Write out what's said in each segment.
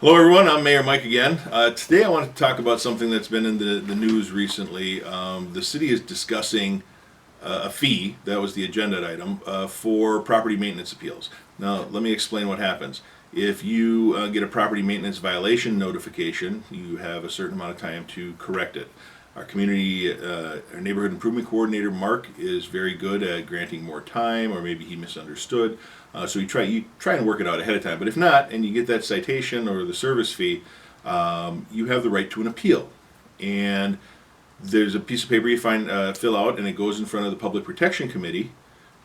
Hello, everyone. I'm Mayor Mike again. Today, I want to talk about something that's been in the news recently. The city is discussing a fee, that was the agenda item, for property maintenance appeals. Now, let me explain what happens. If you get a property maintenance violation notification, you have a certain amount of time to correct it. Our our neighborhood improvement coordinator, Mark, is very good at granting more time, or maybe he misunderstood. So you try and work it out ahead of time. But if not, and you get that citation or the service fee, you have the right to an appeal. And there's a piece of paper you fill out, and it goes in front of the Public Protection Committee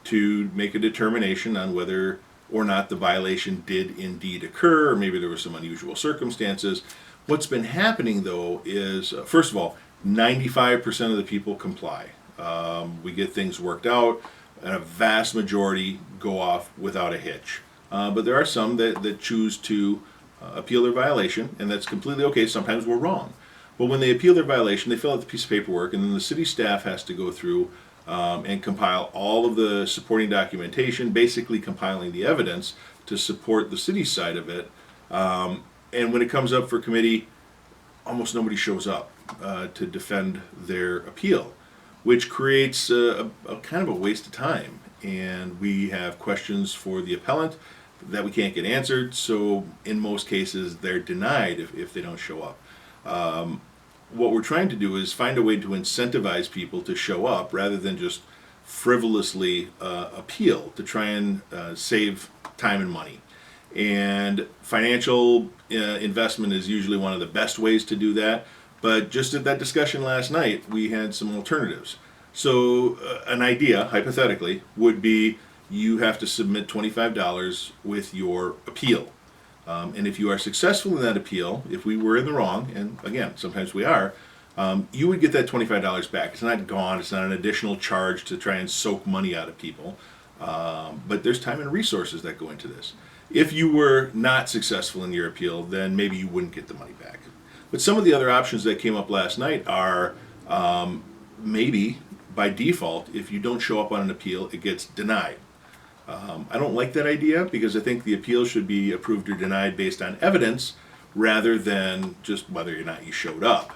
to make a determination on whether or not the violation did indeed occur, or maybe there were some unusual circumstances. What's been happening, though, is first of all, 95% of the people comply. We get things worked out, and a vast majority go off without a hitch. But there are some that choose to appeal their violation, and that's completely okay. Sometimes we're wrong. But when they appeal their violation, they fill out the piece of paperwork, and then the city staff has to go through and compile all of the supporting documentation, basically compiling the evidence to support the city side of it. And when it comes up for committee, almost nobody shows up to defend their appeal, which creates a kind of a waste of time. And we have questions for the appellant that we can't get answered, so in most cases they're denied if they don't show up. What we're trying to do is find a way to incentivize people to show up rather than just frivolously appeal to try and save time and money. And financial investment is usually one of the best ways to do that. But just at that discussion last night, we had some alternatives. So an idea, hypothetically, would be you have to submit $25 with your appeal. And if you are successful in that appeal, if we were in the wrong, and again, sometimes we are, you would get that $25 back. It's not gone. It's not an additional charge to try and soak money out of people. But there's time and resources that go into this. If you were not successful in your appeal, then maybe you wouldn't get the money back. But some of the other options that came up last night are maybe by default, if you don't show up on an appeal, it gets denied. I don't like that idea because I think the appeal should be approved or denied based on evidence rather than just whether or not you showed up.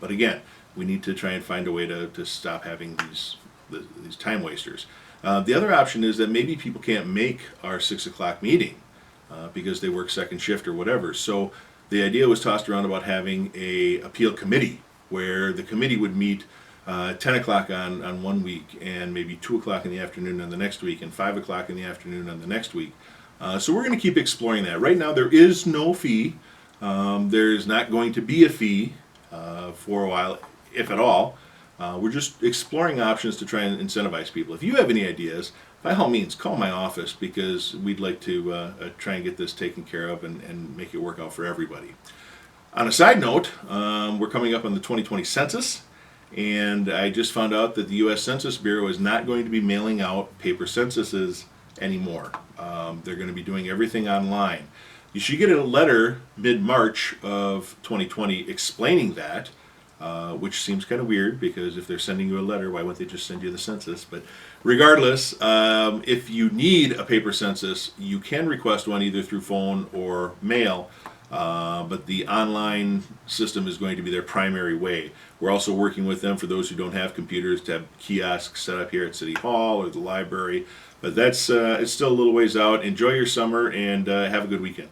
But again, we need to try and find a way to stop having these time wasters. The other option is that maybe people can't make our 6 o'clock meeting because they work second shift or whatever. So the idea was tossed around about having a appeal committee where the committee would meet 10 o'clock on one week and maybe 2 o'clock in the afternoon on the next week and 5 o'clock in the afternoon on the next week. So we're going to keep exploring that. Right now there is no fee. There's not going to be a fee for a while, if at all. We're just exploring options to try and incentivize people. If you have any ideas, by all means, call my office because we'd like to try and get this taken care of and make it work out for everybody. On a side note, we're coming up on the 2020 census, and I just found out that the U.S. Census Bureau is not going to be mailing out paper censuses anymore. They're going to be doing everything online. You should get a letter mid-March of 2020 explaining that. Which seems kind of weird because if they're sending you a letter, why wouldn't they just send you the census? But regardless, if you need a paper census, you can request one either through phone or mail, but the online system is going to be their primary way. We're also working with them for those who don't have computers to have kiosks set up here at City Hall or the library, but that's it's still a little ways out. Enjoy your summer and have a good weekend.